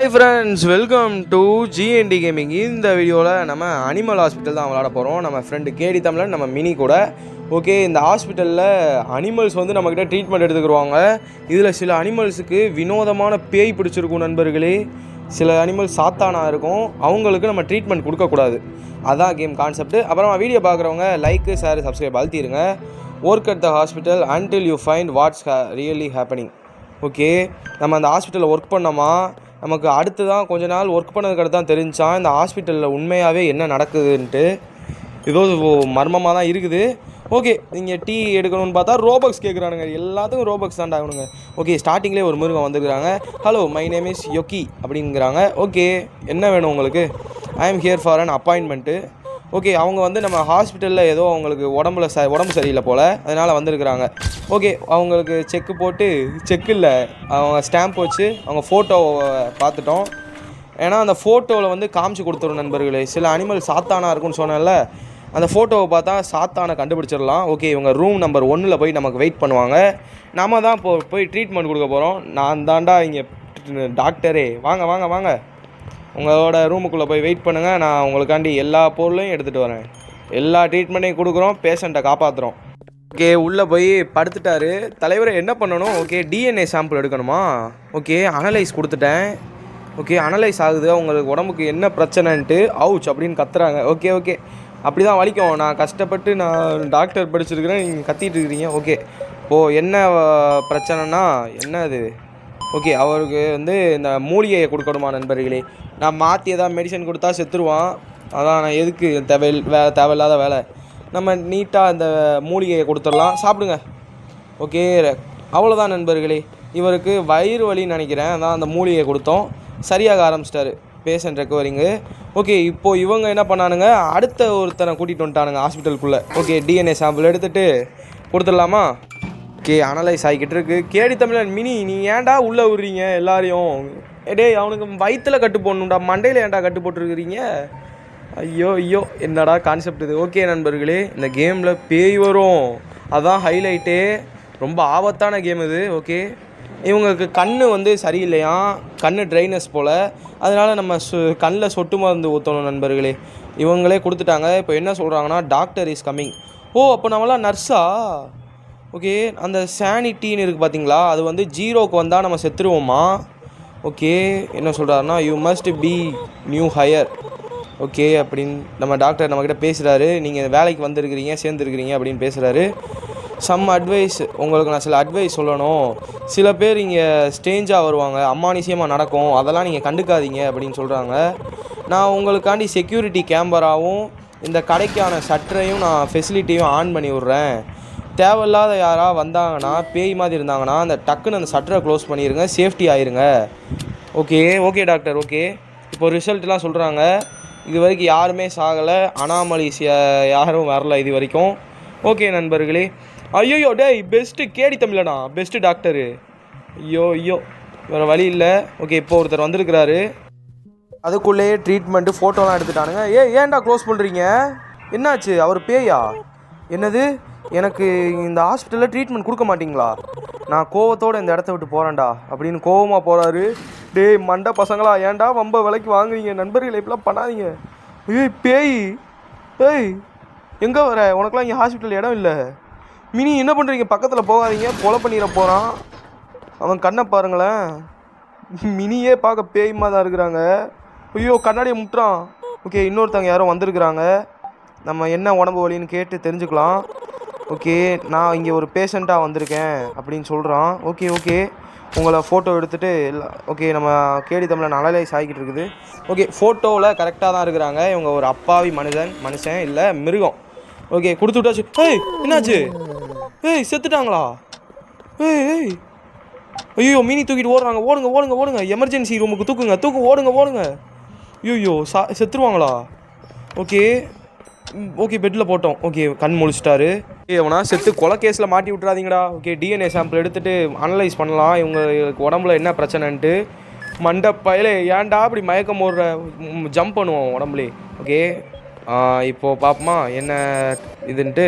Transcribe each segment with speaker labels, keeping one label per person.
Speaker 1: Hi friends, welcome to GND Gaming. இந்த வீடியோவில் நம்ம அனிமல் ஹாஸ்பிட்டல் தான் விளாட போகிறோம். நம்ம ஃப்ரெண்டு கேடி தமிழன் நம்ம மினி கூட. ஓகே, இந்த ஹாஸ்பிட்டலில் அனிமல்ஸ் வந்து நம்மக்கிட்ட ட்ரீட்மெண்ட் எடுத்துக்கிடுவாங்க. இதில் சில அனிமல்ஸுக்கு வினோதமான பேய் பிடிச்சிருக்கும் நண்பர்களே. சில அனிமல்ஸ் சாத்தானாக இருக்கும், அவங்களுக்கு நம்ம ட்ரீட்மெண்ட் கொடுக்கக்கூடாது. அதுதான் கேம் கான்செப்ட். அப்புறமா வீடியோ பார்க்குறவங்க லைக்கு ஷேர் சப்ஸ்கிரைப் அழுத்திடுங்க. Work at the hospital until you find what's really happening. Okay, நம்ம அந்த ஹாஸ்பிட்டலில் ஒர்க் பண்ணோமா, நமக்கு அடுத்து தான் கொஞ்ச நாள் ஒர்க் பண்ணதுக்கு அடுத்து தான் தெரிஞ்சான் இந்த ஹாஸ்பிட்டலில் உண்மையாகவே என்ன நடக்குதுன்ட்டு. ஏதோ மர்மமாக தான் இருக்குது. ஓகே, நீங்கள் டீ எடுக்கணும்னு பார்த்தா ரோபக்ஸ் கேட்குறானுங்க. எல்லாத்துக்கும் ரோபக்ஸ் தான்டா ஆகணுங்க. ஓகே, ஸ்டார்டிங்லேயே ஒரு மிருகம் வந்துருக்குறாங்க. ஹலோ, மை நேம் இஸ் யொக்கி அப்படிங்கிறாங்க. ஓகே, என்ன வேணும் உங்களுக்கு? ஐ am here for an appointment. Okay, அவங்க வந்து நம்ம ஹாஸ்பிட்டலில் ஏதோ அவங்களுக்கு உடம்பு சரியில்லை போல், அதனால் வந்திருக்கிறாங்க. ஓகே, அவங்களுக்கு செக்கு போட்டு, செக்கு இல்லை, அவங்க ஸ்டாம்ப் வச்சு அவங்க ஃபோட்டோவை பார்த்துட்டோம். ஏன்னா அந்த ஃபோட்டோவில் வந்து காமிச்சு கொடுத்துரும் நண்பர்களே. சில அனிமல் சாத்தானாக இருக்குன்னு சொன்னேன்ல, அந்த ஃபோட்டோவை பார்த்தா சாத்தானை கண்டுபிடிச்சிடலாம். ஓகே, இவங்க ரூம் நம்பர் 1 போய் நமக்கு வெயிட் பண்ணுவாங்க. நம்ம தான் போய் ட்ரீட்மெண்ட் கொடுக்க போகிறோம். நான் தாண்டா இங்கே டாக்டரே. வாங்க வாங்க வாங்க, உங்களோட ரூமுக்குள்ளே போய் வெயிட் பண்ணுங்கள். நான் உங்களுக்காண்டி எல்லா பொருளையும் எடுத்துகிட்டு வரேன். எல்லா ட்ரீட்மெண்ட்டையும் கொடுக்குறோம், பேஷண்ட்டை காப்பாற்றுறோம். ஓகே, உள்ளே போய் படுத்துட்டாரு. தலைவரை என்ன பண்ணணும்? ஓகே, டிஎன்ஏ சாம்பிள் எடுக்கணுமா? ஓகே, அனலைஸ் கொடுத்துட்டேன். ஓகே, அனலைஸ் ஆகுது. உங்களுக்கு உடம்புக்கு என்ன பிரச்சனைன்ட்டு அவுச் அப்படின்னு கத்துறாங்க. ஓகே ஓகே, அப்படி தான் வலிக்கும். நான் கஷ்டப்பட்டு நான் டாக்டர் படிச்சிருக்கிறேன், நீங்கள் கத்திட்டு இருக்கிறீங்க. ஓகே, என்ன பிரச்சனைனா என்ன அது? ஓகே, அவருக்கு வந்து இந்த மூலிகையை கொடுக்கணுமா நண்பர்களே? நான் மாற்றி ஏதாவது மெடிசன் கொடுத்தா செத்துருவான். அதான் நான் எதுக்கு தேவையில்லாத வேலை. நம்ம நீட்டாக இந்த மூலிகையை கொடுத்துடலாம், சாப்பிடுங்க. ஓகே, அவ்வளோதான் நண்பர்களே. இவருக்கு வயிறு வலின்னு நினைக்கிறேன், அதான் அந்த மூலிகையை கொடுத்தோம். சரியாக ஆரம்பிச்சிட்டாரு பேஷண்ட் ரெக்கவரிங்கு. ஓகே, இப்போது இவங்க என்ன பண்ணானுங்க, அடுத்த ஒருத்தனை கூட்டிகிட்டு வந்துட்டானுங்க ஹாஸ்பிட்டலுக்குள்ளே. ஓகே, டிஎன்ஏ சாம்பிள் எடுத்துகிட்டு கொடுத்துடலாமா? ஓகே, அனலைஸ் ஆகிக்கிட்டு இருக்கு. கேடி தமிழன் மினி, நீ ஏன்டா உள்ளே விடுறீங்க எல்லாரையும்? டேய், அவனுக்கு வயிற்றில் கட்டு போடணுண்டா, மண்டையில் ஏன்டா கட்டு போட்டுருக்குறீங்க? ஐயோ ஐயோ, என்னடா கான்செப்ட் இது? ஓகே நண்பர்களே, இந்த கேமில் பேய் வரும், அதான் ஹைலைட்டே. ரொம்ப ஆபத்தான கேம் இது. ஓகே, இவங்களுக்கு கண் வந்து சரியில்லையா, கண் ட்ரைனஸ் போல், அதனால் நம்ம கண்ணில் சொட்டு மருந்து ஊற்றணும் நண்பர்களே. இவங்களே கொடுத்துட்டாங்க. இப்போ என்ன சொல்கிறாங்கன்னா, டாக்டர் இஸ் கம்மிங். ஓ, அப்போ நம்மளாம் நர்ஸா? ஓகே, அந்த சானிட்டின்னு இருக்குது பார்த்தீங்களா, அது வந்து 0க்கு வந்தால் நம்ம செத்துருவோமா? ஓகே, என்ன சொல்கிறாருன்னா, you must be new higher. Okay, அப்படின்னு நம்ம டாக்டர் நம்மக்கிட்ட பேசுகிறாரு. நீங்கள் வேலைக்கு வந்திருக்கிறீங்க, சேர்ந்துருக்கிறீங்க அப்படின்னு பேசுகிறாரு. சம் அட்வைஸ், உங்களுக்கு நான் சில அட்வைஸ் சொல்லணும். சில பேர் இங்கே ஸ்டேஞ்சாக வருவாங்க, அமானுஷ்யமாக நடக்கும், அதெல்லாம் நீங்கள் கண்டுக்காதீங்க அப்படின்னு சொல்கிறாங்க. நான் உங்களுக்காண்டி செக்யூரிட்டி கேமராவும் இந்த கடைக்கான ஷட்டரையும் நான் ஃபெசிலிட்டியும் ஆன் பண்ணி விட்றேன். தேவையில்லாத யாராக வந்தாங்கன்னா, பேய் மாதிரி இருந்தாங்கன்னா, அந்த டக்குன்னு அந்த ஷட்டரை க்ளோஸ் பண்ணிடுங்க, சேஃப்டி ஆயிருங்க. Okay okay doctor. ஓகே, இப்போ ரிசல்ட்லாம் சொல்கிறாங்க. இது வரைக்கும் யாருமே சாகலை, அனாமலிஸ் யாரும் வரல இது வரைக்கும். ஓகே நண்பர்களே. ஐயோ டேய், பெஸ்ட்டு கேடி தமிழனா, பெஸ்ட்டு டாக்டரு. ஐயோ ஐயோ, வேறு வழி இல்லை. ஓகே, இப்போ ஒருத்தர் வந்திருக்கிறாரு. அதுக்குள்ளேயே ட்ரீட்மெண்ட்டு ஃபோட்டோலாம் எடுத்துட்டானுங்க. ஏன்டா க்ளோஸ் பண்ணுறீங்க? என்னாச்சு? அவர் பேயா? என்னது? எனக்கு இந்த ஹாஸ்பிட்டலில் ட்ரீட்மெண்ட் கொடுக்க மாட்டிங்களா? நான் கோவத்தோடு இந்த இடத்த விட்டு போகிறேன்டா அப்படின்னு கோவமாக போகிறாரு. டேய் மண்டை பசங்களா, ஏன்டா வம்ப விலைக்கு வாங்குறீங்க? நண்பர்களை இப்பெல்லாம் பண்ணாதீங்க. ஏய் பேய், ஏய் எங்கே வர? உனக்குலாம் இங்கே ஹாஸ்பிட்டல் இடம் இல்லை. மினி என்ன பண்ணுறீங்க? பக்கத்தில் போகாதீங்க, கொலை பண்ணிட போகிறான். அவன் கண்ணை பாருங்களேன். மினியே பார்க்க பேய்மா தான் இருக்கிறாங்க. ஐயோ, கண்ணாடியை முட்டுறான். ஓகே, இன்னொருத்தவங்க யாரும் வந்திருக்கிறாங்க. நம்ம என்ன உடம்பு வலின்னு கேட்டு தெரிஞ்சுக்கலாம். ஓகே, நான் இங்கே ஒரு பேஷண்ட்டாக வந்திருக்கேன் அப்படின்னு சொல்கிறான். ஓகே ஓகே, உங்களை ஃபோட்டோ எடுத்துகிட்டு எல்லாம் ஓகே, நம்ம கேடி தமிழன் அனலைஸ் ஆகிக்கிட்டு இருக்குது. ஓகே, ஃபோட்டோவில் கரெக்டாக தான் இருக்கிறாங்க. இவங்க ஒரு அப்பாவி மனுஷன் இல்லை மிருகம். ஓகே, கொடுத்து விட்டாச்சு. ஏய் என்னாச்சு? ஏய் செத்துட்டாங்களா? ஏய் ஐயோ, மீனி தூக்கிட்டு ஓடுறாங்க. ஓடுங்க ஓடுங்க ஓடுங்க, எமர்ஜென்சி ரூமுக்கு தூக்கு ஓடுங்க ஓடுங்க. ஐயோ செத்துருவாங்களா? ஓகே ஓகே, பெட்டில் போட்டோம். ஓகே, கண் முழிச்சிட்டாரு. எவனா செத்து கொலை கேஸில் மாட்டி விட்றாதீங்கடா. ஓகே, டிஎன்ஏ சாம்பிள் எடுத்துகிட்டு அனலைஸ் பண்ணலாம் இவங்களுக்கு உடம்புல என்ன பிரச்சனைன்ட்டு. மண்டப்பையில ஏன்டா அப்படி மயக்கம் போடுற? ஜம்ப் பண்ணுவோம் உடம்புலே. ஓகே, இப்போது பார்ப்போமா என்ன இதுன்ட்டு.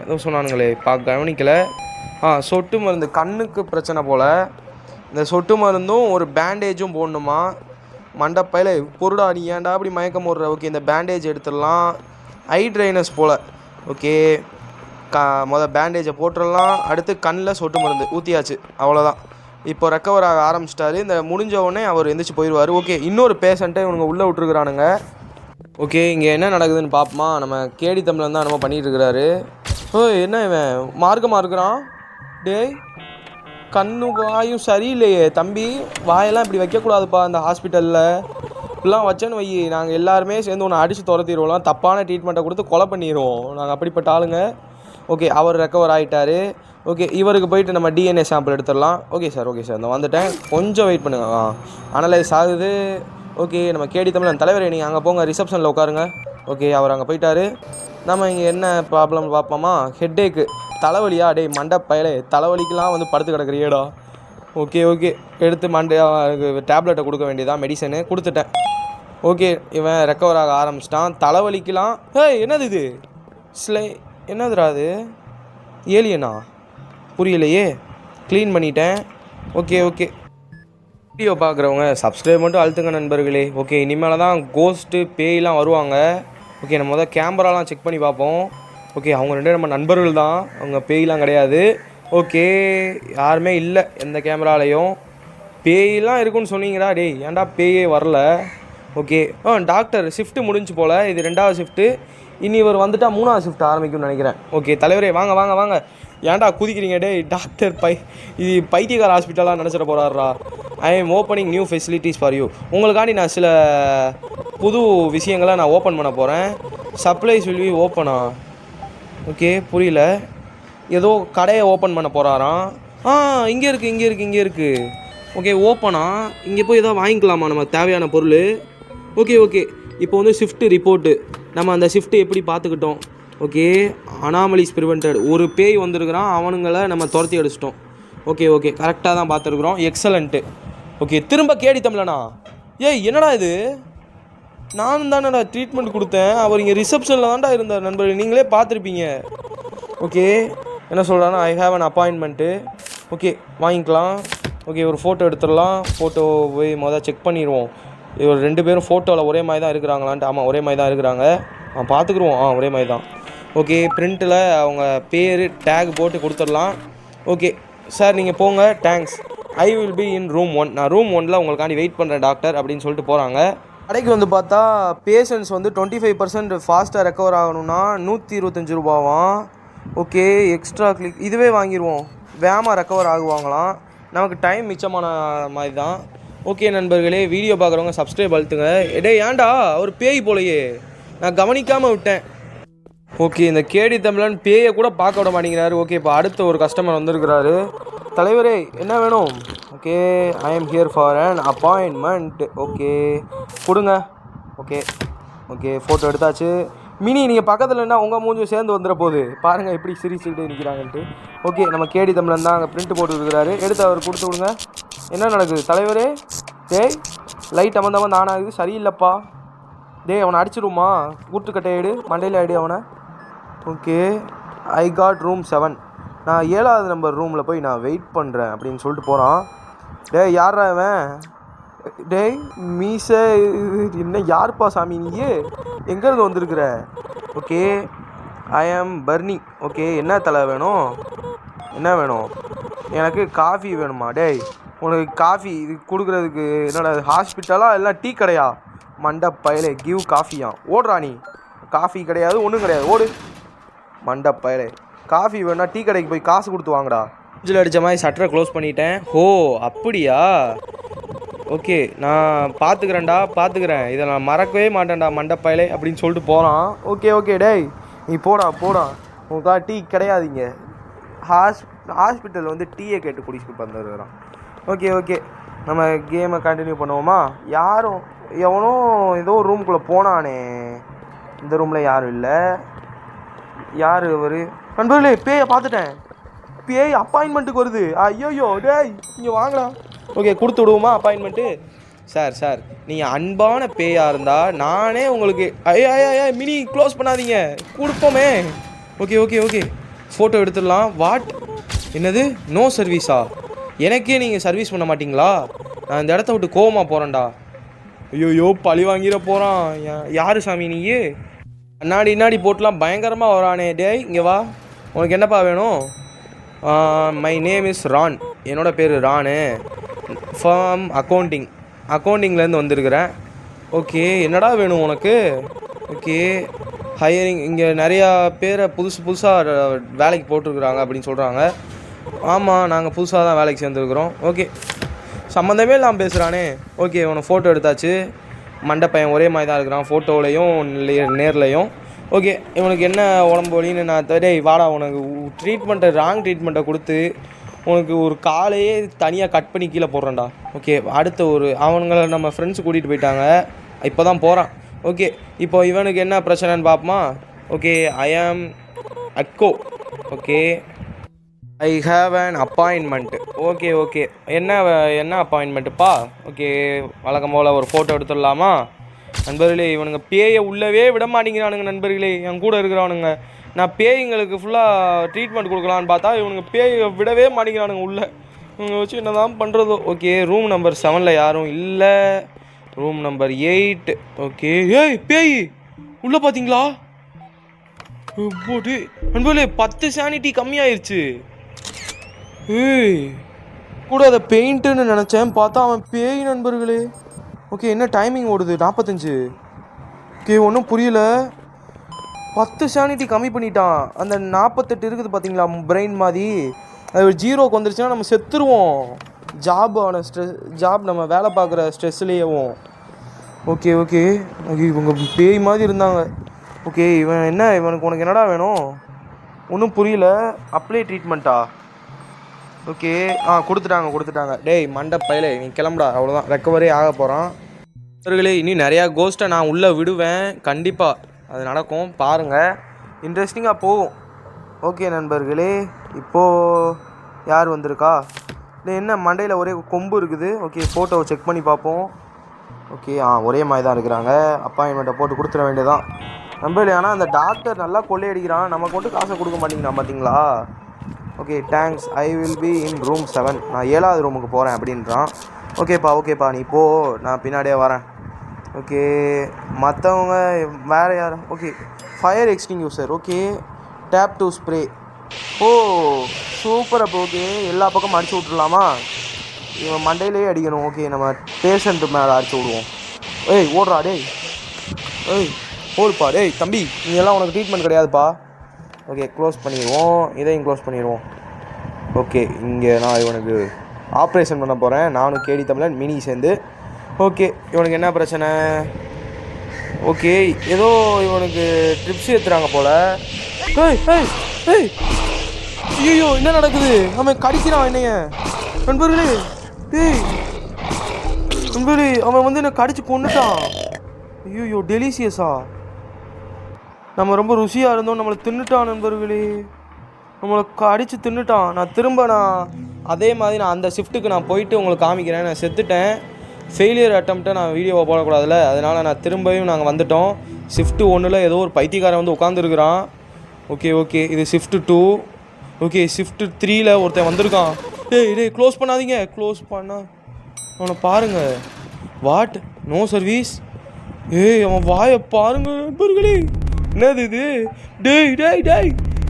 Speaker 1: ஏதோ சொன்னானுங்களே, கவனிக்கலை. சொட்டு மருந்து கண்ணுக்கு பிரச்சனை போல். இந்த சொட்டு மருந்தும் ஒரு பேண்டேஜும் போடணுமா. மண்டப்பையில் பொருடா நீ ஏன்டா அப்படி மயக்கம் போடுற. ஓகே இந்த பேண்டேஜ் எடுத்துடலாம். ஐ ட்ரைனஸ் போல். ஓகே பேண்டேஜை போட்டுடலாம். அடுத்து கண்ணில் சொட்டு மருந்து ஊற்றியாச்சு, அவ்வளோதான். இப்போ ரெக்கவர் ஆக ஆரம்பிச்சிட்டாரு. இந்த முடிஞ்ச உடனே அவர் எந்திரிச்சு போயிடுவார். ஓகே இன்னொரு பேஷண்ட்டை இவனுங்க உள்ளே விட்டுருக்குறானுங்க. ஓகே இங்கே என்ன நடக்குதுன்னு பார்ப்போமா. நம்ம கேடி தமிழன் தான் நம்ம பண்ணிகிட்டு இருக்கிறாரு. ஓ என்ன இவன் மார்க்கமாக இருக்கிறான். டேய் கண்ணு வாயும் சரியில்லையே தம்பி. வாயெல்லாம் இப்படி வைக்கக்கூடாதுப்பா இந்த ஹாஸ்பிட்டலில். இப்படிலாம் வச்சேன்னு வை, நாங்கள் எல்லாருமே சேர்ந்து ஒன்று அடித்து துரத்திடுவோம். தப்பான ட்ரீட்மெண்ட்டை கொடுத்து கொலை பண்ணிடுவோம். நாங்கள் அப்படிப்பட்ட ஆளுங்க. ஓகே அவர் ரெக்கவர் ஆகிட்டார். ஓகே இவருக்கு போயிட்டு நம்ம டிஎன்ஏ சாம்பிள் எடுத்துடலாம். ஓகே சார் நான் வந்துட்டேன், கொஞ்சம் வெயிட் பண்ணுங்க. அனலைஸ் ஆகுது. ஓகே நம்ம கேடி தமிழன் தலைவரே நீங்கள் அங்கே போங்க, ரிசப்ஷனில் உட்காருங்க. ஓகே அவர் அங்கே போயிட்டார். நம்ம இங்கே என்ன ப்ராப்ளம் பார்ப்போமா. ஹெட்டேக்கு தலைவலியா. டே மண்டப்பயலே தலைவலிக்கெலாம் வந்து படுத்து கிடக்குறியேடா. ஓகே எடுத்து டேப்லெட்டை கொடுக்க வேண்டியதான். மெடிசனு கொடுத்துட்டேன். ஓகே இவன் ரெக்கவர் ஆக ஆரம்பிச்சிட்டான். தலைவலிக்கலாம். என்னது இது என்னதுடா அது ஏலியனா புரியலையே. க்ளீன் பண்ணிட்டேன். ஓகே வீடியோ பார்க்குறவங்க சப்ஸ்கிரைப் மட்டும் அழுத்துங்க நண்பர்களே. ஓகே இனிமேல் தான் கோஸ்ட்டு பேயெலாம் வருவாங்க. ஓகே நம்ம கேமராலாம் செக் பண்ணி பார்ப்போம். ஓகே அவங்க 2 நம்ம நண்பர்கள் தான், அவங்க பேயெலாம் கிடையாது. ஓகே யாருமே இல்லை எந்த கேமராலையும். பேயெலாம் இருக்குன்னு சொன்னீங்கடா. டேய் ஏன்டா பேயே வரல. ஓகே டாக்டர் ஷிஃப்ட்டு முடிஞ்சு போல், இது 2வது ஷிஃப்ட்டு. இனி இவர் வந்துட்டால் 3வது ஷிஃப்ட் ஆரம்பிக்கும்னு நினைக்கிறேன். ஓகே தலைவரே வாங்க. ஏன்டா குதிக்கிறீங்க. டே டாக்டர் இது பைத்தியக்கார ஹாஸ்பிட்டலாக நினச்சிட போகிறாரா. I am opening new facilities for you. உங்களுக்காண்டி நான் சில புது விஷயங்களை நான் ஓப்பன் பண்ண போகிறேன். சப்ளைஸ் வில் பி ஓப்பனா. ஓகே புரியல. ஏதோ கடையை ஓப்பன் பண்ண போகிறாராம். இங்கே இருக்குது. ஓகே ஓப்பனா. இங்கே போய் ஏதோ வாங்கிக்கலாமா நம்ம தேவையான பொருள். ஓகே இப்போ வந்து ஷிஃப்ட்டு ரிப்போர்ட்டு. நம்ம அந்த ஷிஃப்ட்டு எப்படி பார்த்துக்கிட்டோம். Okay anomalies prevented. ஒரு பேய் வந்திருக்கிறான், அவனுங்களை நம்ம துரத்தி அடிச்சிட்டோம். ஓகே கரெக்டாக தான் பார்த்துருக்குறோம். எக்ஸலண்ட்டு. ஓகே திரும்ப கேடி தமிழனா. என்னடா இது, நானும் தானடா ட்ரீட்மெண்ட் கொடுத்தேன். அவர் இங்கே ரிசப்ஷனில் தான்டா இருந்தார் நண்பர்கள், நீங்களே பார்த்துருப்பீங்க. ஓகே என்ன சொல்கிறான்னா ஐ ஹாவ் அன் அப்பாயின்மெண்ட்டு. ஓகே வாங்கிக்கலாம். ஓகே ஒரு ஃபோட்டோ எடுத்துடலாம். ஃபோட்டோ போய் செக் பண்ணிடுவோம். இவர் 2 பேரும் ஃபோட்டோவில் ஒரே மாதிரி தான் இருக்கிறாங்களான்ட்டு. ஆமாம் ஒரே மாதிரி தான் இருக்கிறாங்க. பார்த்துக்குருவோம். ஒரே மாதிரி தான். ஓகே பிரிண்ட்டில் அவங்க பேர் டேக் போட்டு கொடுத்துடலாம். ஓகே சார் நீங்கள் போங்க, thanks. I will be in room 1. நான் ரூம் 1ல் உங்களுக்காண்டி வெயிட் பண்ணுறேன் டாக்டர் அப்படின்னு சொல்லிட்டு போகிறாங்க. கடைக்கு வந்து பார்த்தா பேஷண்ட்ஸ் வந்து 25% ஃபாஸ்ட்டாக ரெக்கவர் ஆகணும்னா 125 ரூபாவாம். ஓகே எக்ஸ்ட்ரா கிளிக் இதுவே வாங்கிடுவோம். வேகமாக ரெக்கவர் ஆகுவாங்களாம். நமக்கு டைம் மிச்சமான மாதிரி தான். ஓகே நண்பர்களே வீடியோ பார்க்குறவங்க சப்ஸ்கிரைப் அழுத்துங்க. ஏன்டா அவர் பேய் போலையே, நான் கவனிக்காமல் விட்டேன். ஓகே இந்த கேடி தமிழன் பேயை கூட பார்க்க விட மாட்டேங்கிறாரு. ஓகே இப்போ அடுத்த ஒரு கஸ்டமர் வந்திருக்கிறாரு. தலைவரே என்ன வேணும். Okay I am here for an appointment. Okay கொடுங்க. ஓகே ஃபோட்டோ எடுத்தாச்சு. மினி நீங்கள் பக்கத்தில் என்ன உங்கள் மூஞ்சும் சேர்ந்து வந்துட போகுது பாருங்கள் எப்படி சிரிச்சுக்கிட்டு நிற்கிறாங்கன்ட்டு. ஓகே நம்ம கேடி தமிழன் தான் அங்கே பிரிண்ட் போட்டு இருக்கிறாரு. எடுத்து அவர் கொடுத்து விடுங்க. என்ன நடக்குது தலைவரே. டேய் லைட் அமர்ந்தாமல் ஆனாகுது, சரியில்லைப்பா. டேய் அவனை அடிச்சிடுமா, கூட்டுக்கட்டை எடு, மண்டையில் ஆயிடு அவனை. Okay I got room 7. நான் 7வது நம்பர் ரூமில் போய் நான் வெயிட் பண்ணுறேன் அப்படின்னு சொல்லிட்டு போகிறான். டேய் யாரா இவன். டேய் மீசை என்ன யாருப்பா சாமி நீ, எங்கேருந்து வந்திருக்கிற. ஓகே ஐ ஆம் பர்னி. ஓகே என்ன தலை வேணும், என்ன வேணும். எனக்கு காஃபி வேணுமா. டேய் உனக்கு காஃபி இது கொடுக்குறதுக்கு என்னோட ஹாஸ்பிட்டலா இல்லை டீ கடையா. மண்டப்பயலே கிவ் காஃபியா. ஓடுறா நீ. காஃபி கிடையாது ஒன்றும் கிடையாது, ஓடு. மண்டப்பயலே காஃபி வேணா டீ கடைக்கு போய் காசு கொடுத்து வாங்கடா. ஃப்ரிட்ஜில் அடித்த மாதிரி ஷட்டரை க்ளோஸ் பண்ணிட்டேன். ஓ அப்படியா. ஓகே நான் பார்த்துக்கிறேன் இதை நான் மறக்கவே மாட்டேன்டா மண்டப்பயலே அப்படின்னு சொல்லிட்டு போகிறான். ஓகே டேய் நீ போடா உங்களுக்கா டீ கிடையாதுங்க. ஹாஸ்பிட்டல் வந்து டீயை கேட்டு குடிச்சிட்டு வந்துடுறான். ஓகே நம்ம கேமை கண்டினியூ பண்ணுவோமா. எவனோ ஏதோ ரூம்குள்ளே போனானே. இந்த ரூமில் யாரும் இல்லை. யார் அவர். நண்பர்களே பேயை பார்த்துட்டேன். பேய் அப்பாயின்மெண்ட்டுக்கு வருது. ஐயோ டேய் இங்கே வாங்கலாம். ஓகே கொடுத்து விடுவோமா அப்பாயின்மெண்ட்டு. சார் நீங்கள் அன்பான பேயாக இருந்தால் நானே உங்களுக்கு ஐயா மினி க்ளோஸ் பண்ணாதீங்க கொடுப்போமே. ஓகே ஃபோட்டோ எடுத்துடலாம். வாட் என்னது நோ சர்வீஸா. எனக்கே நீங்கள் சர்வீஸ் பண்ண மாட்டிங்களா? நான் இந்த இடத்த விட்டு கோவமாக போகிறேன்டா. ஐயோயோ பழி வாங்கிட போகிறான். யார் சாமி நீ? கண்ணாடி போட்டுலாம் பயங்கரமாக வரானே. டேய் இங்கே வா, உனக்கு என்னப்பா வேணும்? My name is Ron. என்னோடய பேர் ரானு. ஃபார்ம் அக்கௌண்டிங்லேருந்து வந்திருக்கிறேன். ஓகே என்னடா வேணும் உனக்கு? ஓகே ஹையரிங், இங்கே நிறையா பேரை புதுசாக வேலைக்கு போட்டிருக்குறாங்க அப்படின்னு சொல்கிறாங்க. ஆமாம், நாங்கள் புதுசாக தான் வேலைக்கு சேர்ந்துருக்குறோம். ஓகே, சம்மந்தமே இல்லாமல் பேசுகிறானே. ஓகே, உன ஃபோட்டோ எடுத்தாச்சு. மண்டை பையன் ஒரே மாதிரி தான் இருக்கிறான், ஃபோட்டோவிலையும் நேர்லையும். ஓகே, இவனுக்கு என்ன உடம்பு வலின்னு நான் டேய் வாடா, உனக்கு ராங் ட்ரீட்மெண்ட்டை கொடுத்து உனக்கு ஒரு காலையே தனியாக கட் பண்ணி கீழே போடுறேன்டா. ஓகே, அடுத்த அவனுங்களை நம்ம ஃப்ரெண்ட்ஸ் கூட்டிகிட்டு போயிட்டாங்க, இப்போ தான் போகிறான். ஓகே, இப்போ இவனுக்கு என்ன பிரச்சனைன்னு பார்ப்போமா? ஓகே, ஐ ஆம் அக்கோ. Okay, I have an appointment. Okay என்ன அப்பாயின்மெண்ட்டுப்பா? ஓகே, வழக்கம் போல் ஒரு ஃபோட்டோ எடுத்துடலாமா? நண்பர்களே, இவனுங்க பேயை உள்ளவே விட மாட்டேங்கிறானுங்க. நண்பர்களே, என் கூட இருக்கிறானுங்க. நான் பேய்ங்களுக்கு ஃபுல்லாக ட்ரீட்மெண்ட் கொடுக்கலான்னு பார்த்தா இவனுங்க பேயை விடவே மாட்டேங்கிறானுங்க உள்ளே. இவங்க வச்சு என்ன தான் பண்ணுறதோ. ஓகே, ரூம் நம்பர் 7 யாரும் இல்லை. Room number 8. ஓகே, ஏய் பேய் உள்ளே பார்த்தீங்களா? போட்டு நண்பர்களே 10 சானிட்டி கம்மியாயிருச்சு. ஏய் கூட அதை பெயிண்ட்டுன்னு நினச்சேன், பார்த்தா அவன் பேய் நண்பர்களே. ஓகே, என்ன டைமிங் ஓடுது? 45. ஓகே, ஒன்றும் புரியல. 10 சானிட்டி கம்மி பண்ணிட்டான். அந்த 48 இருக்குது பார்த்தீங்களா பிரெயின் மாதிரி, அது 0க்கு வந்துருச்சுன்னா நம்ம செத்துருவோம். ஜாப் நம்ம வேலை பார்க்குற ஸ்ட்ரெஸ்லேயேவும். ஓகே இவங்க பேய் மாதிரி இருந்தாங்க. ஓகே, உனக்கு என்னடா வேணும்? ஒன்றும் புரியல. அப்ளை ட்ரீட்மெண்ட்டா? ஓகே, கொடுத்துட்டாங்க. டேய் மண்டை பையலே, நீ கிளம்புடா, அவ்வளோதான், ரெக்கவரி ஆக போகிறான். அவர்களே, இனி நிறையா கோஸ்ட்டை நான் உள்ளே விடுவேன், கண்டிப்பாக அது நடக்கும், பாருங்கள், இன்ட்ரெஸ்டிங்காக போகும். ஓகே நண்பர்களே, இப்போது யார் வந்திருக்கா? இல்லை என்ன மண்டையில் ஒரே கொம்பு இருக்குது. ஓகே, ஃபோட்டோவை செக் பண்ணி பார்ப்போம். ஓகே, ஒரே மாதிரி தான் இருக்கிறாங்க. அப்பாயின்மெண்ட்டை போட்டு கொடுத்துட வேண்டியதான் நண்பர்களே. ஆனால் அந்த டாக்டர் நல்லா கொள்ளையடிக்கிறான், நமக்கு மட்டும் காசை கொடுக்க மாட்டேங்கிறான் பார்த்தீங்களா? Okay, thanks, I will be in room 7. நான் 7வது ரூமுக்கு போகிறேன் அப்படின்றான். ஓகேப்பா நீ போ, நான் பின்னாடியே வரேன். ஓகே, மற்றவங்க வேறு யார்? Okay, fire extinguisher. Okay, tap to spray. Oh super. அப்போ ஓகே, எல்லா பக்கமும் அடிச்சு விட்ருலாமா? இவன் மண்டையிலேயே அடிக்கணும். ஓகே, நம்ம பேஷண்ட்டு மேலே அடிச்சு விடுவோம். ஏய் ஓடுறா டேய், ஓடுப்பா டேய் தம்பி, நீங்கள்லாம் உனக்கு ட்ரீட்மெண்ட் கிடையாதுப்பா. ஓகே, க்ளோஸ் பண்ணிடுவோம், இதையும் க்ளோஸ் பண்ணிடுவோம். ஓகே, இங்கே நான் இவனுக்கு ஆப்ரேஷன் பண்ண போகிறேன், நானும் கேடி தமிழன் மினி சேர்ந்து. ஓகே, இவனுக்கு என்ன பிரச்சனை? ஓகே, ஏதோ இவனுக்கு ட்ரிப்ஸ் ஏற்றுறாங்க போல். ஐயோ என்ன நடக்குது? அவன் கடிக்கிறான் என்னைய நண்பர்களே. நண்பர்களே, அவன் வந்து என்னை கடிச்சு கொண்டுட்டான். ஐயோ டெலிசியஸா, நம்ம ரொம்ப ருசியாக இருந்தோம், நம்மளை தின்னுட்டான் நண்பர்களே, நம்மளை அடித்து தின்னுட்டான். நான் அதே மாதிரி அந்த ஷிஃப்ட்டுக்கு நான் போயிட்டு உங்களுக்கு காமிக்கிறேன். நான் செத்துட்டேன். ஃபெயிலியர் அட்டம்ப்ட்டை நான் வீடியோவை போடக்கூடாதுல்ல, அதனால் நான் திரும்பியும் நாங்கள் வந்துட்டோம். ஷிஃப்ட்டு 1 ஏதோ ஒரு பைத்தியக்காரன் வந்து உட்காந்துருக்குறான். ஓகே, இது ஷிஃப்ட்டு 2. ஓகே, ஷிஃப்ட்டு 3 ஒருத்தன் வந்திருக்கான். டேய் க்ளோஸ் பண்ணாதீங்க, க்ளோஸ் பண்ணா அவனை பாருங்கள். What, no service? அவன் வாயை பாருங்க நண்பர்களே, என்னது இது?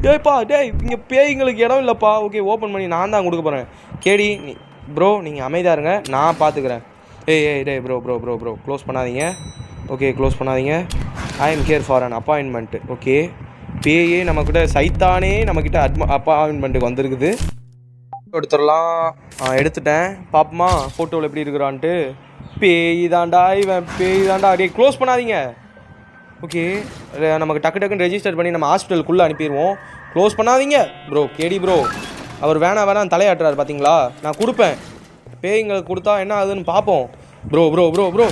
Speaker 1: டேய்ப்பா இங்கே பேய்ங்களுக்கு இடம் இல்லைப்பா. ஓகே, ஓப்பன் பண்ணி நான் தான் கொடுக்க போகிறேன். கேடி ப்ரோ, நீங்கள் அமைதியாக இருங்க, நான் பார்த்துக்கிறேன். டேய் ப்ரோ க்ளோஸ் பண்ணாதீங்க. ஓகே, க்ளோஸ் பண்ணாதீங்க. I am here for an appointment. Okay, பேயே நம்மக்கிட்ட சைத்தானே நம்மக்கிட்ட அப்பாயின்மெண்ட்டுக்கு வந்திருக்குது. எடுத்துடலாம். எடுத்துட்டேன், பாப்போமா ஃபோட்டோவில் எப்படி இருக்கிறான்ட்டு. பேய் தாண்டா அப்படியே க்ளோஸ் பண்ணாதீங்க. ஓகே, நமக்கு டக்குன்னு ரெஜிஸ்டர் பண்ணி நம்ம ஹாஸ்பிட்டலுக்குள்ளே அனுப்பிடுவோம். க்ளோஸ் பண்ணாதீங்க ப்ரோ. கேடி ப்ரோ அவர் வேணாம் தலையாட்டுறாரு பார்த்தீங்களா? நான் கொடுப்பேன், பேய்ங்களுக்கு கொடுத்தா என்ன ஆகுதுன்னு பார்ப்போம். ப்ரோ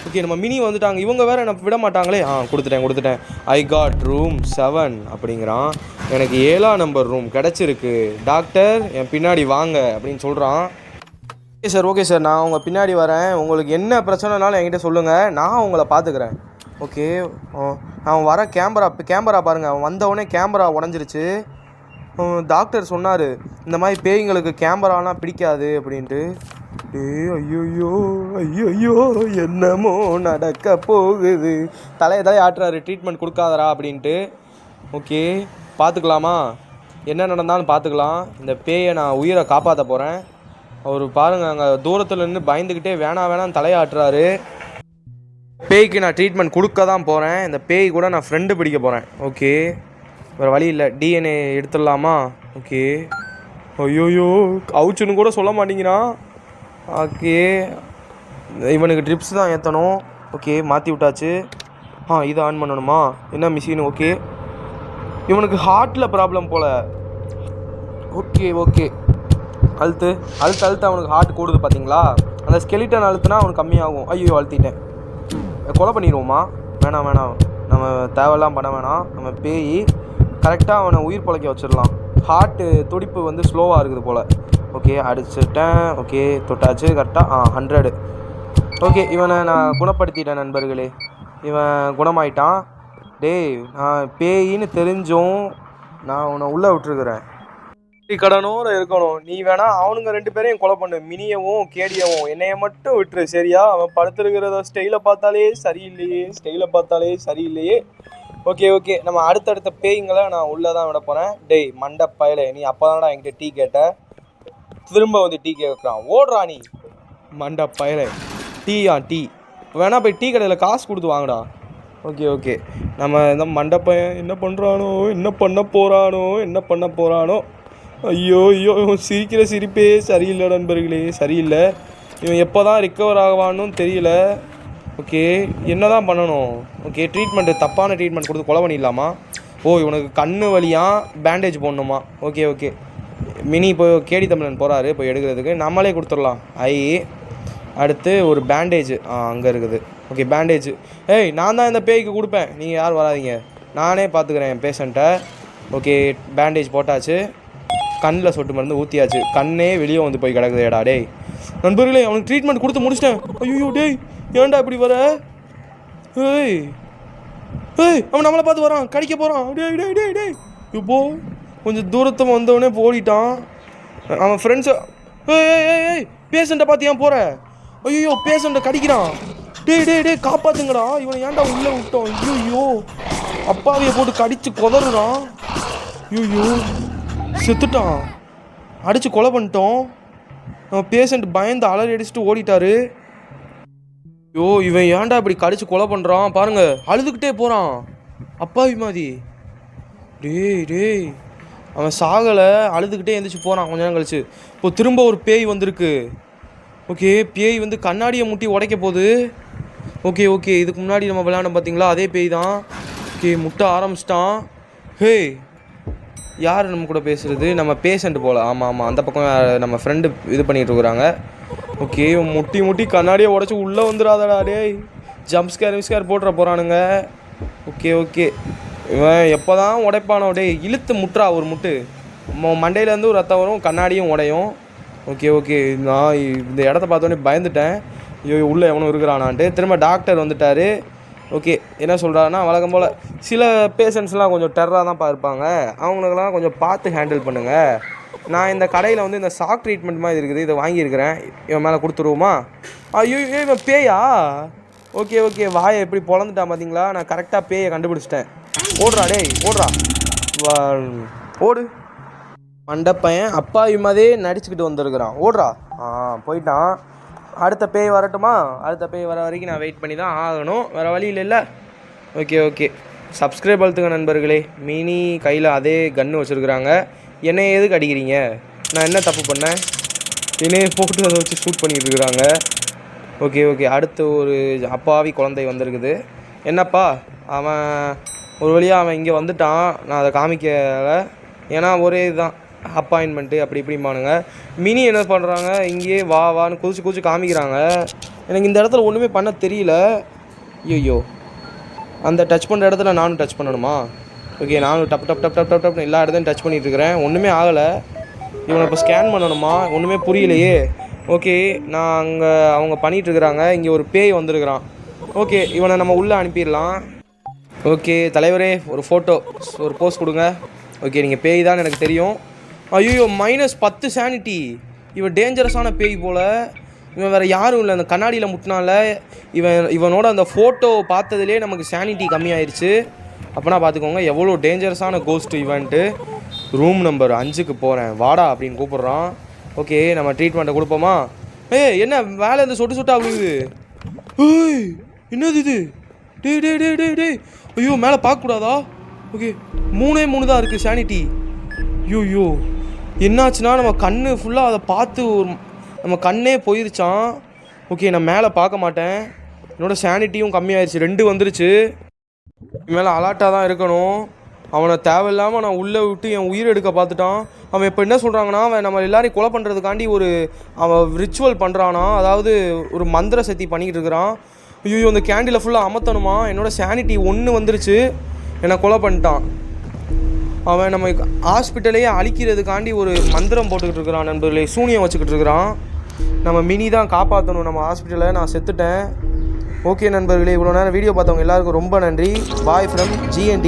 Speaker 1: ஓகே, நம்ம மினி வந்துட்டாங்க, இவங்க வேறு என்ன விட மாட்டாங்களே. கொடுத்துட்டேன். ஐ காட் ரூம் 7 அப்படிங்கிறான். எனக்கு 7ஆம் நம்பர் ரூம் கிடச்சிருக்கு. டாக்டர் என் பின்னாடி வாங்க அப்படின்னு சொல்கிறான். ஓகே சார், நான் உங்கள் பின்னாடி வரேன். உங்களுக்கு என்ன பிரச்சனைனாலும் என்கிட்ட சொல்லுங்கள், நான் உங்களை பார்த்துக்கிறேன். ஓகே, அவன் வர கேமரா பாருங்கள், அவன் வந்தவொடனே கேமரா உடஞ்சிருச்சு. டாக்டர் சொன்னார் இந்த மாதிரி பேய்ங்களுக்கு கேமராலாம் பிடிக்காது அப்படின்ட்டு. ஐயோ ஐயோ என்னமோ நடக்க போகுது. தலையை ஆட்டுறாரு, ட்ரீட்மெண்ட் கொடுக்காதரா அப்படின்ட்டு. ஓகே பார்த்துக்கலாமா, என்ன நடந்தாலும் பார்த்துக்கலாம். இந்த பேயை நான் உயிரை காப்பாற்ற போகிறேன். அவர் பாருங்கள் அங்கே தூரத்தில் நின்று பயந்துக்கிட்டே வேணாம் தலையாட்டுறாரு. பேய்க்கு நான் ட்ரீட்மெண்ட் கொடுக்க தான் போகிறேன். இந்த பேய் கூட நான் ஃப்ரெண்டு பிடிக்க போகிறேன். ஓகே வேறு வழி இல்லை, டிஎன்ஏ எடுத்துடலாமா? ஓகே ஐயோயோ அவுச்சுன்னு கூட சொல்ல மாட்டேங்கிறான். ஓகே இவனுக்கு ட்ரிப்ஸ் தான் ஏற்றணும். ஓகே மாற்றி விட்டாச்சு. இதை ஆன் பண்ணணுமா? என்ன மிஷின்? ஓகே இவனுக்கு ஹார்ட்டில் ப்ராப்ளம் போல். ஓகே அழுத்து அவனுக்கு ஹார்ட் கூடுது பார்த்தீங்களா? அந்த ஸ்கெலிட்டன் அழுத்துனா அவனுக்கு கம்மியாகும். ஐயோ அழுத்திட்டேன். கொலை பண்ணிடுவோமா? வேணாம் நம்ம தேவையெல்லாம் பண்ண வேணாம். நம்ம பேய் கரெக்டாக அவனை உயிர் பிழைக்க வச்சிடலாம். ஹார்ட்டு துடிப்பு வந்து ஸ்லோவாக இருக்குது போல். ஓகே அடிச்சுட்டேன். ஓகே தொட்டாச்சு கரெக்டாக 100. ஓகே இவனை நான் குணப்படுத்திட்டேன் நண்பர்களே. இவன் குணமாயிட்டான். டேய் நான் பேயின்னு தெரிஞ்சும் நான் உன்னை உள்ளே விட்டுருக்குறேன். கடனோட இருக்கணும். நீ வேணா அவனுங்க 2 பேரையும் கொலை பண்ணு, மினியவும் கேடியவும். என்னைய மட்டும் விட்டுரு சரியா? அவன் படுத்துருக்கிறத ஸ்டைலை பார்த்தாலே சரியில்லையே. ஓகே நம்ம அடுத்தடுத்த பேய்ங்களை நான் உள்ளே தான் விட போகிறேன். டேய் மண்டை பயலே, நீ அப்போ தானடா என்கிட்ட டீ கேட்ட, திரும்ப வந்து டீ கேட்குறான். ஓடுறா நீ மண்டை பயலே. டீ வேணா போய் டீ கடையில் காசு கொடுத்து வாங்கடா. ஓகே நம்ம இந்த மண்டை பையன் என்ன பண்ணுறானோ, என்ன பண்ண போகிறானோ. ஐயோ இவன் சிரிக்கிற சிரிப்பே சரியில்லை நண்பர்களே, சரியில்லை. இவன் எப்போ தான் ரிக்கவர் ஆவான்னு தெரியல. ஓகே என்ன தான் பண்ணணும்? ஓகே ட்ரீட்மெண்ட்டு தப்பான ட்ரீட்மெண்ட் கொடுத்து கொலை பண்ணிடலாமா? இவனுக்கு கண்ணு வலியாக பேண்டேஜ் போடணுமா? ஓகே மினி இப்போ கேடி தமிழன் போகிறாரு போய் எடுக்கிறதுக்கு. நம்மளே கொடுத்துடலாம். அடுத்து ஒரு பேண்டேஜ் அங்கே இருக்குது. Okay bandage. நான் தான் இந்த பேய்க்கு கொடுப்பேன், நீங்கள் யாரும் வராதிங்க, நானே பார்த்துக்கிறேன் என் பேஷண்ட்டை. ஓகே பேண்டேஜ் போட்டாச்சு, கண்ணில் சொட்டு மருந்து ஊற்றியாச்சு, கண்ணே வெளியே வந்து போய் கிடக்குதேடா. டேய் நண்பர்களே அவனுக்கு ட்ரீட்மெண்ட் கொடுத்து முடிச்சிட்டேன். ஐயோ டேய் ஏன்டா இப்படி வர? அவன் நம்மளை பார்த்து வரான், கடிக்க போகிறான். டேய் இப்போ கொஞ்சம் தூரத்தை வந்தவனே ஓடிட்டான். அவன் ஃப்ரெண்ட்ஸை பேஷண்ட்டை பார்த்து ஏன் போகிற? ஐயோ பேஷண்ட்டை கடிக்கிறான். டேய் காப்பாற்றுங்கடா, இவனை ஏன்டா உள்ளே விட்டோம்? ஐயோ அப்பாவியை போட்டு கடித்து கொதறான். ஐயோ செத்துட்டான், அடித்து கொலை பண்ணிட்டோம். நம்ம பேஷண்ட் பயந்து அலறி அடிச்சுட்டு ஓடிட்டாரு. இவன் ஏன்டா இப்படி கடிச்சு கொலை பண்ணுறான் பாருங்க, அழுதுகிட்டே போகிறான் அப்பாவி மாதிரி. டேய் அவன் சாகலை, அழுதுகிட்டே எழுந்திரிச்சு போகிறான் கொஞ்ச நேரம் கழிச்சு. இப்போ திரும்ப ஒரு பேய் வந்திருக்கு. ஓகே பேய் வந்து கண்ணாடியை முட்டி உடைக்க போகுது. ஓகே இதுக்கு முன்னாடி நம்ம விளையாண்டோம் பார்த்தீங்களா, அதே பேய் தான். ஓகே முட்ட ஆரம்பிச்சிட்டான். யார் நம்ம கூட பேசுகிறது? நம்ம பேஷண்ட் போல். ஆமாம் அந்த பக்கம் நம்ம ஃப்ரெண்டு இது பண்ணிகிட்டு இருக்கிறாங்க. ஓகே முட்டி கண்ணாடியை உடச்சி உள்ளே வந்துடாதடா. டேய் ஜம்ஸ்கேர் போட்டுற போகிறானுங்க. ஓகே இவன் எப்போ தான் உடைப்பானோ? டேய் இழுத்து முட்டுறா ஒரு முட்டு, மண்டையிலேருந்து ஒரு ரத்தம் வரும், கண்ணாடியும் உடையும். ஓகே நான் இந்த இடத்த பார்த்தோன்னே பயந்துட்டேன். உள்ளே எவனும் இருக்கிறானான்ட்டு. திரும்ப டாக்டர் வந்துட்டார். ஓகே என்ன சொல்கிறாருன்னா, வழக்கம் போல் சில பேஷண்ட்ஸ்லாம் கொஞ்சம் டெரராக தான் இருப்பாங்க, அவங்களுக்கெல்லாம் கொஞ்சம் பார்த்து ஹேண்டில் பண்ணுங்கள். நான் இந்த கடையில் வந்து இந்த ஷாக் ட்ரீட்மெண்ட் மாதிரி இருக்குது, இதை வாங்கியிருக்கிறேன், இவன் மேலே கொடுத்துருவோமா? ஐயோ இவன் பேயா? ஓகே வாயை எப்படி பொழந்துட்டான் பார்த்தீங்களா? நான் கரெக்டாக பேயை கண்டுபிடிச்சிட்டேன். ஓடுறா ஓடு. மண்டப்பையன் அப்பாவி மாதிரியே நடிச்சுக்கிட்டு வந்திருக்கிறான். ஓடுறா. போயிட்டான். அடுத்த பேய் வரட்டுமா? அடுத்த பேய் வர வரைக்கும் நான் வெயிட் பண்ணி தான் ஆகணும், வேறு வழி இல்லை. ஓகே சப்ஸ்கிரைப் அழுத்துங்க நண்பர்களே. மினி கையில் அதே கன்று வச்சுருக்குறாங்க. என்னை எதுக்கு அடிக்கிறீங்க? நான் என்ன தப்பு பண்ணேன்? என்னையை போட்டு அதை வச்சு ஷூட் பண்ணிகிட்டு இருக்கிறாங்க. ஓகே அடுத்து ஒரு அப்பாவி குழந்தை வந்திருக்குது. என்னப்பா அவன் ஒரு வழியாக அவன் இங்கே வந்துட்டான். நான் அதை காமிக்கலை, ஏன்னா ஒரே இதுதான் அப்பாயின்மெண்ட்டு அப்படி இப்படிம்பானுங்க. மினி என்ன பண்ணுறாங்க, இங்கேயே வான்னு குதிச்சு காமிக்கிறாங்க. எனக்கு இந்த இடத்துல ஒன்றுமே பண்ண தெரியல. ஐயோ அந்த டச் பண்ணுற இடத்துல நானும் டச் பண்ணணுமா? ஓகே நானும் டப் எல்லா இடத்தையும் டச் பண்ணிகிட்டு இருக்கிறேன், ஒன்றுமே ஆகலை. இவனை இப்போ ஸ்கேன் பண்ணணுமா? ஒன்றுமே புரியலையே. ஓகே நான் அங்கே அவங்க பண்ணிகிட்ருக்குறாங்க. இங்கே ஒரு பேய் வந்திருக்கிறான். ஓகே இவனை நம்ம உள்ளே அனுப்பிடலாம். ஓகே தலைவரே ஒரு ஃபோட்டோ ஒரு போஸ்ட் கொடுங்க. ஓகே நீங்கள் பேய் தான் எனக்கு தெரியும். ஐயோ -10 சானிட்டி. இவன் டேஞ்சரஸான பேய் போல். இவன் வேறு யாரும் இல்லை, அந்த கண்ணாடியில் முட்டினால இவனோட அந்த ஃபோட்டோ பார்த்ததுலேயே நமக்கு சானிட்டி கம்மியாயிருச்சு. அப்போனா பார்த்துக்கோங்க எவ்வளோ டேஞ்சரஸான கோஸ்ட்டு இவன்ட்டு. ரூம் நம்பர் 5க்கு போகிறேன் வாடா அப்படின்னு கூப்பிட்றான். ஓகே நம்ம ட்ரீட்மெண்ட்டை கொடுப்போமா? என்ன வேலை இந்த சொட்டு சொட்டா விழுது? ஏய் என்னது இது? டே ஐயோ மேலே பார்க்கக்கூடாதா? ஓகே 3 தான் இருக்குது சானிட்டி. ஐயோ என்னாச்சுன்னா நம்ம கண்ணு ஃபுல்லாக அதை பார்த்து நம்ம கண்ணே போயிருச்சான். ஓகே நான் மேலே பார்க்க மாட்டேன். என்னோடய சானிட்டியும் கம்மியாயிருச்சு, 2 வந்துருச்சு. மேலே அலர்ட்டாக தான் இருக்கணும். அவனை தேவையில்லாமல் நான் உள்ளே விட்டு என் உயிர் எடுக்க பார்த்துட்டான். அவன் இப்போ என்ன சொல்கிறாங்கன்னா, அவன் நம்ம எல்லாரையும் கொலை பண்ணுறதுக்காண்டி அவன் ரிச்சுவல் பண்ணுறானா, அதாவது ஒரு மந்திர சக்தி பண்ணிக்கிட்டு இருக்கிறான். ஐயோ அந்த கேண்டிலை ஃபுல்லாக அமர்த்தணுமா? என்னோடய சானிட்டி 1 வந்துருச்சு, என்னை கொலை பண்ணிட்டான். அவன் நம்ம ஹாஸ்பிட்டலையே அழிக்கிறதுக்காண்டி ஒரு மந்திரம் போட்டுக்கிட்டு இருக்கிறான் நண்பர்களே, சூனியம் வச்சுக்கிட்டு இருக்கிறான். நம்ம மினி தான் காப்பாற்றணும் நம்ம ஹாஸ்பிட்டலை. நான் செத்துட்டேன். ஓகே நண்பர்களே, இவ்வளோ நேரம் வீடியோ பார்த்தவங்க எல்லாருக்கும் ரொம்ப நன்றி. Bye from GND.